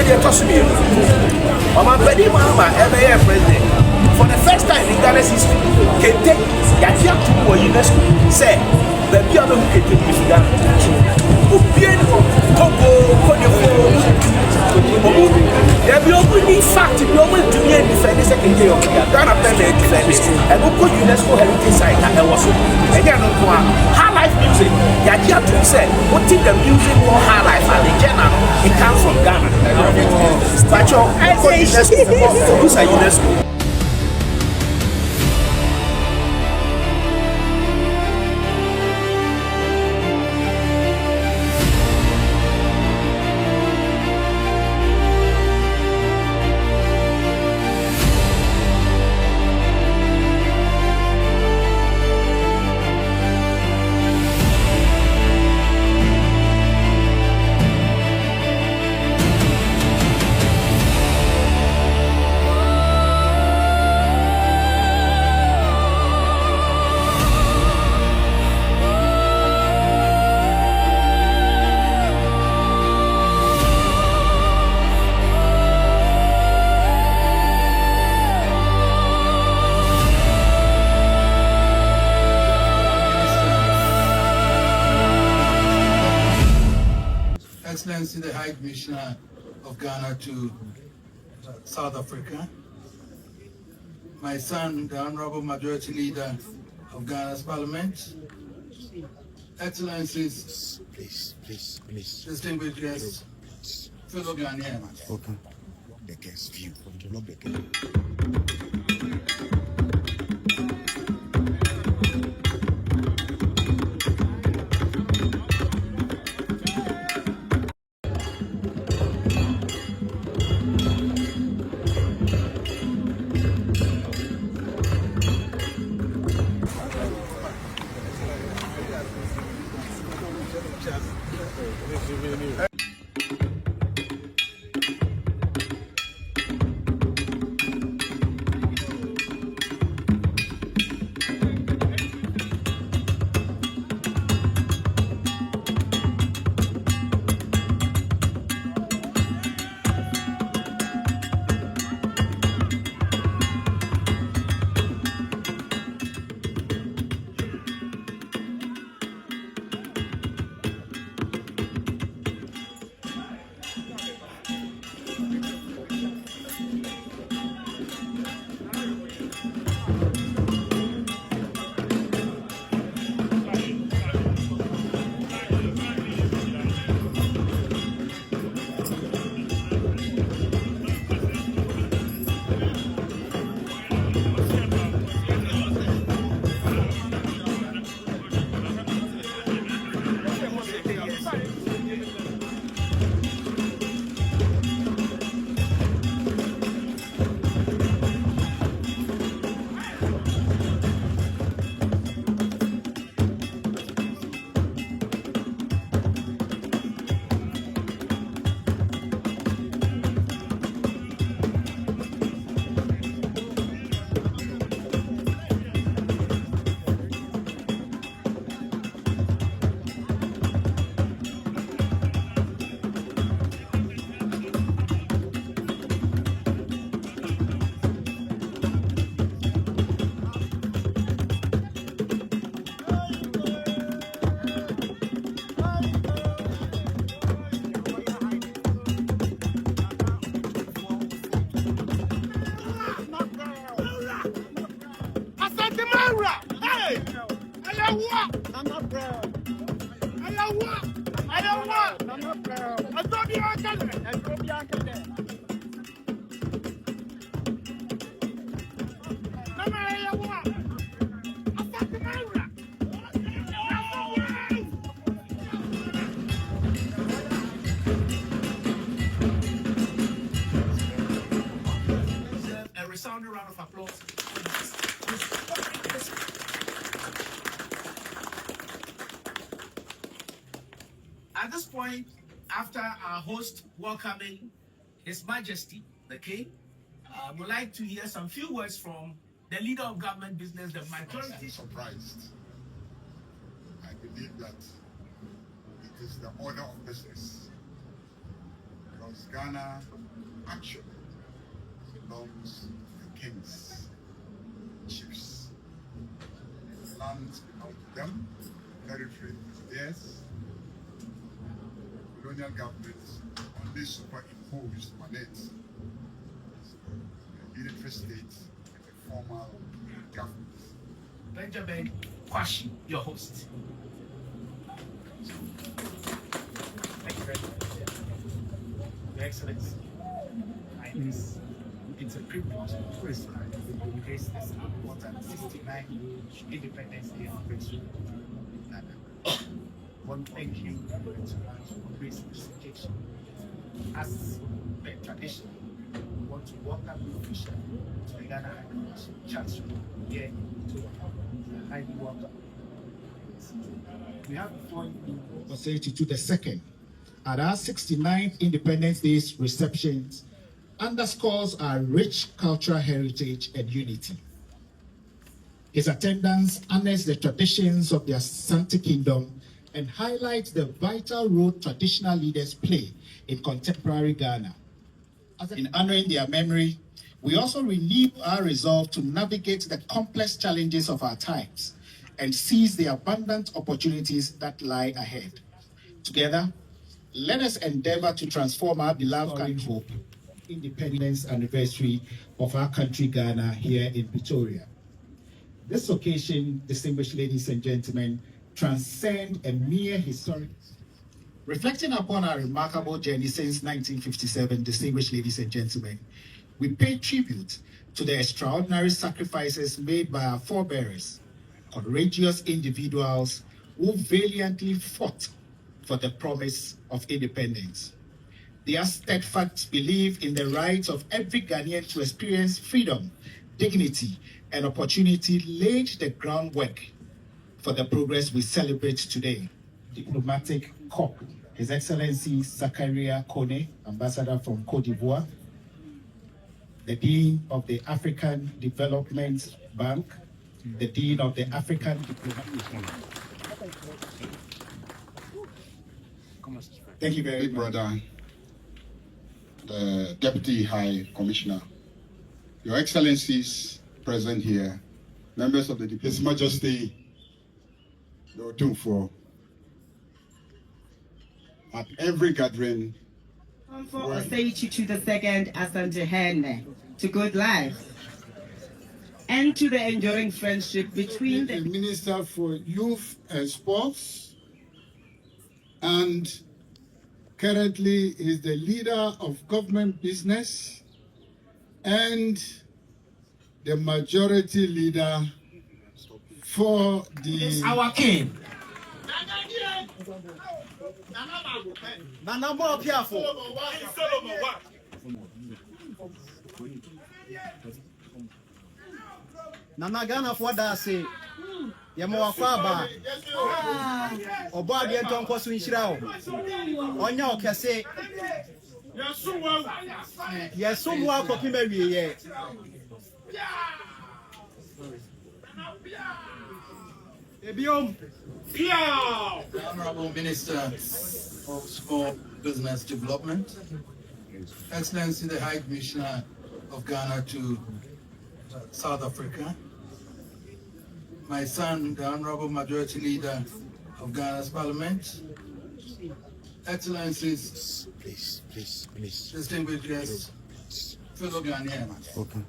the Tosumi. I'm ready, Mama, every president. For the first time in Ghana's history, can take Yatia to UNESCO. Say, the Bible who can take Michigan. Togo, there will be fact, you will do any defend the second day of Ghana Planet Defense. And we'll put UNESCO Heritage Site and there was again high life music. Yatia to say, what is the music for high life and the general? It comes from Ghana. But your UNESCO. Excellency, the High Commissioner of Ghana to South Africa, my son, the Honorable Majority Leader of Ghana's Parliament, Excellencies, please, distinguished guests, fellow Ghanaians. open the guest view, block the guest. A resounding round of applause. At this point, after our host welcoming His Majesty, the King, would like to hear some few words from the leader of government business, the majority. I'm surprised. I believe that it is the order of business. because Ghana actually belongs to the kings, chiefs. Land belongs to them, territory is theirs. Colonial governments only superimposed on it the unitary state and the formal government. Benjamin Kwashi, your host. Thank you very much. Your Excellency, it's a privilege to first embrace this important 69th Independence Day celebration in Ghana. I want to thank you very much for gracing this occasion. As per tradition, we want to welcome you officially to the Ghana High Commission Chancellor here to highly welcome. We have before you osei tutu II at our 69th Independence Day receptions underscores our rich cultural heritage and unity. His attendance honors the traditions of the Asante Kingdom and highlights the vital role traditional leaders play in contemporary Ghana. In honoring their memory, we also renew our resolve to navigate the complex challenges of our times and seize the abundant opportunities that lie ahead. Together, let us endeavor to transform our beloved country. Independence anniversary of our country, Ghana, here in Pretoria. This occasion, distinguished ladies and gentlemen, transcend a mere historic. Reflecting upon our remarkable journey since 1957, distinguished ladies and gentlemen, we pay tribute to the extraordinary sacrifices made by our forebears, courageous individuals who valiantly fought for the promise of independence. Their steadfast belief in the rights of every Ghanaian to experience freedom, dignity, and opportunity laid the groundwork for the progress we celebrate today. Diplomatic Corps, His Excellency Zakaria Kone, Ambassador from Cote d'Ivoire, the Dean of the African Development Bank, the Dean of the African Diplomatic Corps. Thank you very much. Brother, the Deputy High Commissioner, Your Excellencies present here, members of His Majesty, the Otumfuo, at every gathering. For osei tutu II Asante to good life and to the enduring friendship between the Minister for Youth and Sports, and currently is the leader of government business and the majority leader for the our king. Nana more careful. Nana Ghana for that say. Yamo Afaba. Oba de Tonko Swinchirao. Onya Okase. Yes, someone copy me. the Honorable Minister of Small Business Development, Excellency the High Commissioner of Ghana to South Africa, my son, the Honorable Majority Leader of Ghana's Parliament, Excellencies, Please. distinguished guests, fellow Ghanaians. Open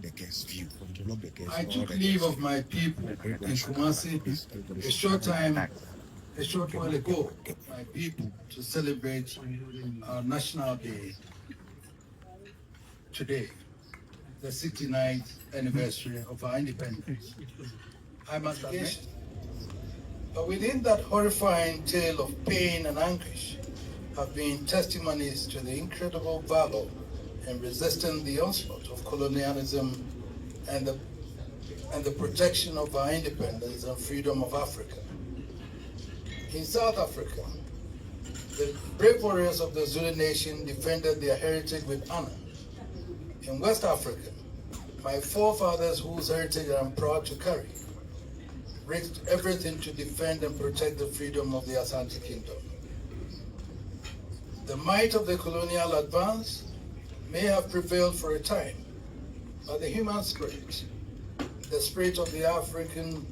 the guest view. Not the guest. I took leave of my people in Kumasi a short while ago, my people, to celebrate our National Day today, the 69th anniversary of our independence. I must admit, but within that horrifying tale of pain and anguish have been testimonies to the incredible valor in resisting the onslaught of colonialism and the protection of our independence and freedom of Africa. In South Africa, the brave warriors of the Zulu nation defended their heritage with honor. In West Africa, my forefathers, whose heritage I am proud to carry, risked everything to defend and protect the freedom of the Asante Kingdom. The might of the colonial advance may have prevailed for a time, but the human spirit, the spirit of the African,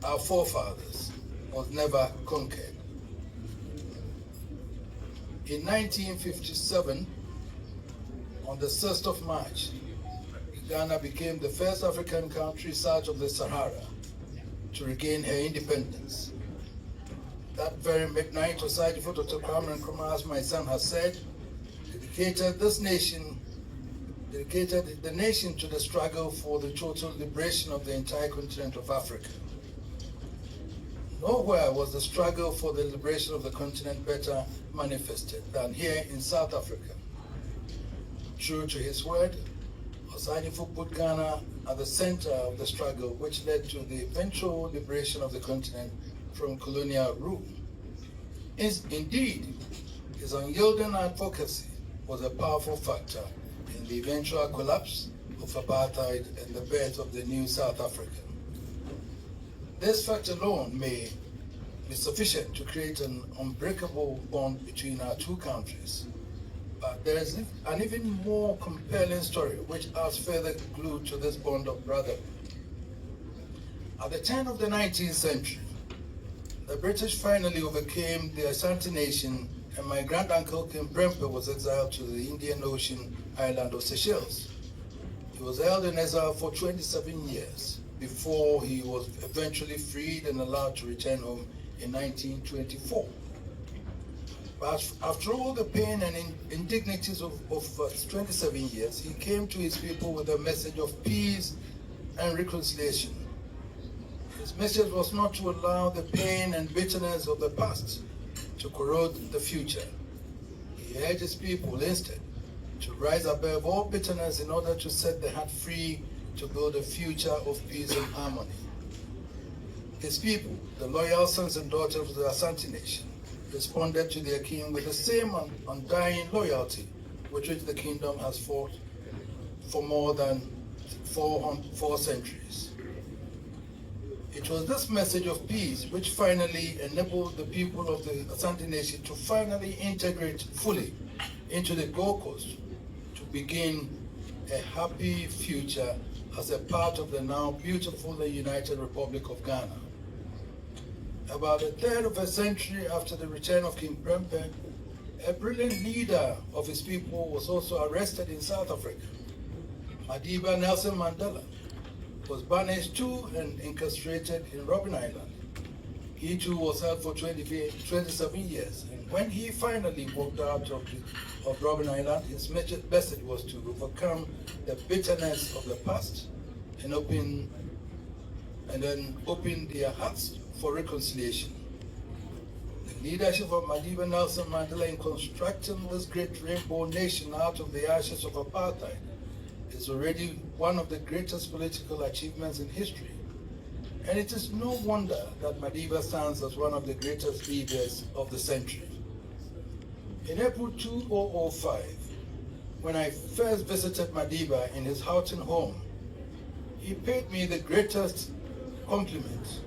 our forefathers, was never conquered. In 1957, on the 1st of March, Ghana became the first African country south of the Sahara to regain her independence. That very midnight, Osei Nkrumah, as my son has said, dedicated the nation to the struggle for the total liberation of the entire continent of Africa. Nowhere was the struggle for the liberation of the continent better manifested than here in South Africa. True to his word, Osei put Ghana at the center of the struggle, which led to the eventual liberation of the continent from colonial rule. Indeed, his unyielding advocacy was a powerful factor in the eventual collapse of apartheid and the birth of the new South Africa. This fact alone may be sufficient to create an unbreakable bond between our two countries. But there is an even more compelling story which adds further glue to this bond of brotherhood. At the turn of the 19th century, the British finally overcame the Ashanti nation, and my grand-uncle King Prempeh was exiled to the Indian Ocean island of Seychelles. He was held in exile for 27 years before he was eventually freed and allowed to return home in 1924. But after all the pain and indignities of 27 years, he came to his people with a message of peace and reconciliation. His message was not to allow the pain and bitterness of the past to corrode the future. He urged his people instead to rise above all bitterness in order to set the heart free to build a future of peace and harmony. His people, the loyal sons and daughters of the Ashanti nation, responded to their king with the same undying loyalty with which the kingdom has fought for more than 4 centuries. It was this message of peace which finally enabled the people of the Ashanti nation to finally integrate fully into the Gold Coast to begin a happy future as a part of the now beautiful and united Republic of Ghana. About a third of a century after the return of King Prempeh, a brilliant leader of his people was also arrested in South Africa. Madiba Nelson Mandela was banished to and incarcerated in Robben Island. He too was held for 27 years, and when he finally walked out of Robben Island, his message was to overcome the bitterness of the past and then open their hearts for reconciliation. The leadership of Madiba Nelson Mandela in constructing this great rainbow nation out of the ashes of apartheid is already one of the greatest political achievements in history. And it is no wonder that Madiba stands as one of the greatest leaders of the century. In April 2005, when I first visited Madiba in his Houghton home, he paid me the greatest compliment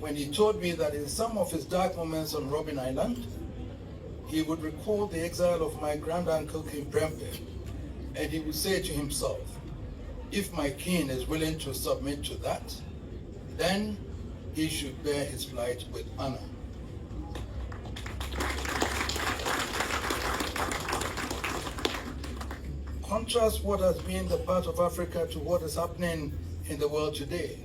when he told me that in some of his dark moments on Robben Island, he would recall the exile of my grand-uncle King Prempeh, and he would say to himself, if my king is willing to submit to that, then he should bear his plight with honor. Contrast what has been the part of Africa to what is happening in the world today.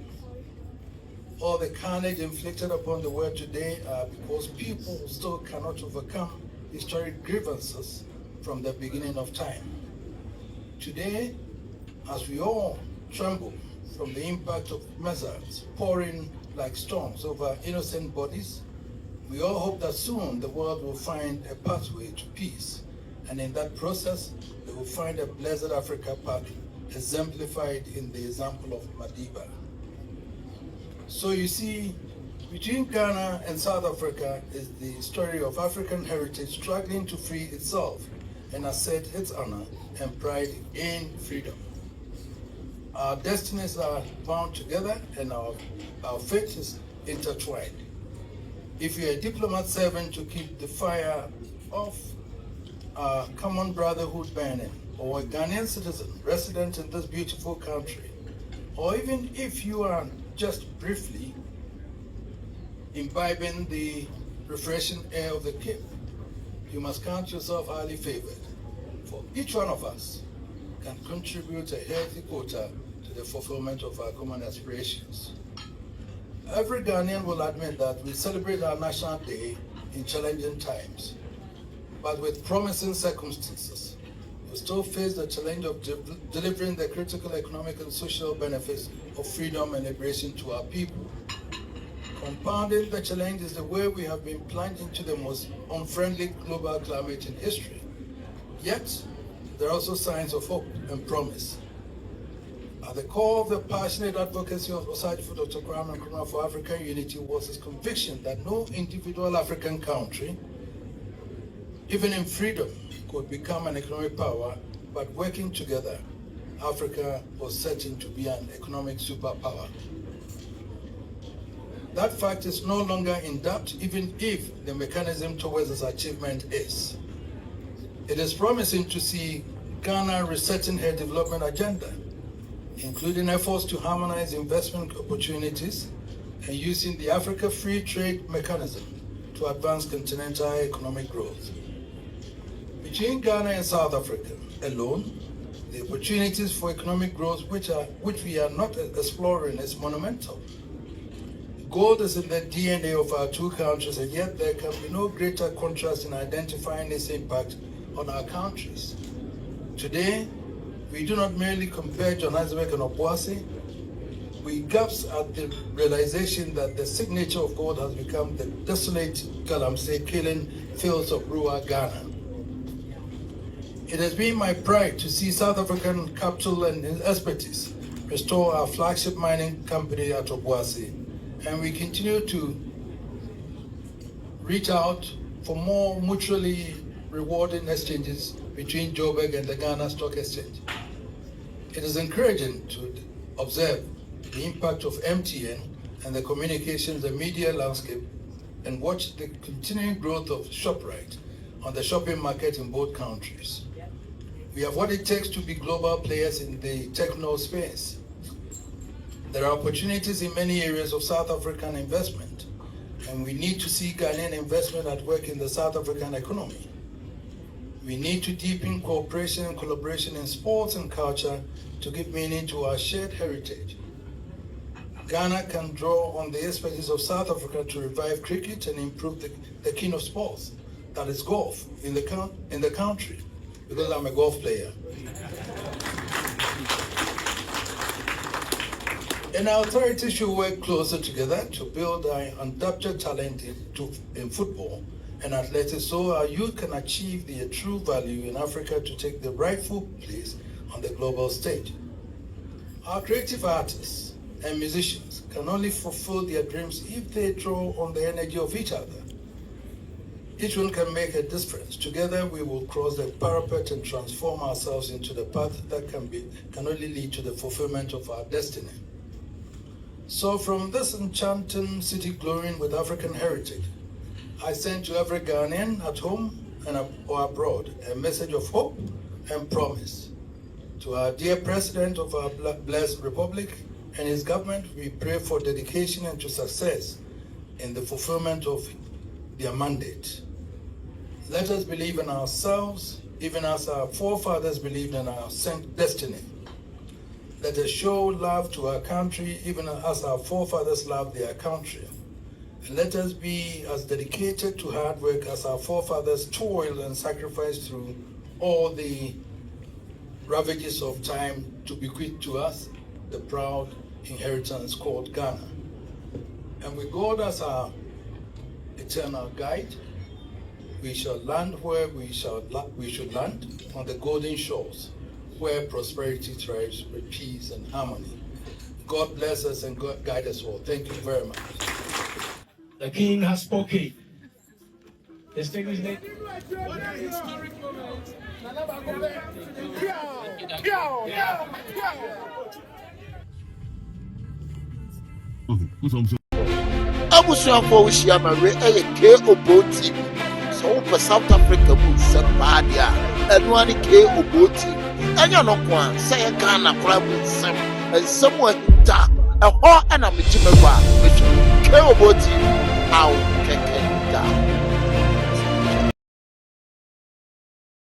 All the carnage inflicted upon the world today are because people still cannot overcome historic grievances from the beginning of time. Today, as we all tremble from the impact of missiles pouring like storms over innocent bodies, we all hope that soon the world will find a pathway to peace, and in that process, they will find a blessed Africa path exemplified in the example of Madiba. So you see, between Ghana and South Africa is the story of African heritage struggling to free itself and assert its honor and pride in freedom. Our destinies are bound together and our fate is intertwined. If you're a diplomat serving to keep the fire off our common brotherhood burning, or a Ghanaian citizen resident in this beautiful country, or even if you are just briefly imbibing the refreshing air of the Cape, you must count yourself highly favored. For each one of us can contribute a healthy quota to the fulfillment of our common aspirations. Every Ghanaian will admit that we celebrate our National Day in challenging times, but with promising circumstances. We still face the challenge of delivering the critical economic and social benefits of freedom and liberation to our people. Compounding the challenge is the way we have been plunged into the most unfriendly global climate in history. Yet, there are also signs of hope and promise. At the core of the passionate advocacy of Osei Dr. Kwame Nkrumah for African unity was his conviction that no individual African country, even in freedom, could become an economic power, but working together, Africa was certain to be an economic superpower. That fact is no longer in doubt, even if the mechanism towards its achievement is. It is promising to see Ghana resetting her development agenda, including efforts to harmonize investment opportunities and using the Africa Free Trade Mechanism to advance continental economic growth. Between Ghana and South Africa alone, the opportunities for economic growth which we are not exploring is monumental. Gold is in the DNA of our two countries, and yet there can be no greater contrast in identifying its impact on our countries. Today, we do not merely compare Johannesburg and Obuasi, we gasp at the realization that the signature of gold has become the desolate galamsey killing fields of rural Ghana. It has been my pride to see South African capital and expertise restore our flagship mining company at Obuasi, and we continue to reach out for more mutually rewarding exchanges between Joburg and the Ghana Stock Exchange. It is encouraging to observe the impact of MTN and the communications and media landscape and watch the continuing growth of ShopRite on the shopping market in both countries. We have what it takes to be global players in the techno space. There are opportunities in many areas of South African investment, and we need to see Ghanaian investment at work in the South African economy. We need to deepen cooperation and collaboration in sports and culture to give meaning to our shared heritage. Ghana can draw on the expertise of South Africa to revive cricket and improve the king of sports, that is golf, in the country, because I'm a golf player. And our authorities should work closer together to build our undoubted talent in football and athletics so our youth can achieve the true value in Africa to take the rightful place on the global stage. Our creative artists and musicians can only fulfill their dreams if they draw on the energy of each other. Each one can make a difference. Together we will cross the parapet and transform ourselves into the path that can only lead to the fulfillment of our destiny. So from this enchanting city glowing with African heritage, I send to every Ghanaian at home and or abroad a message of hope and promise. To our dear President of our blessed Republic and his government, we pray for dedication and to success in the fulfillment of their mandate. Let us believe in ourselves, even as our forefathers believed in our destiny. Let us show love to our country, even as our forefathers loved their country. And let us be as dedicated to hard work as our forefathers toiled and sacrificed through all the ravages of time to bequeath to us the proud inheritance called Ghana. And with God as our eternal guide, we shall land where we should land, on the golden shores, where prosperity thrives with peace and harmony. God bless us and God guide us all. Thank you very much. The King has spoken. Distinguished ladies. Abusuafo wo hyia na we eye KOBO TV. so for South Africa mu Sabadia anyone ke oboti anya no kwa say Ghana kra mu sem and someone ta a ho ana me jimegwa ke oboti aw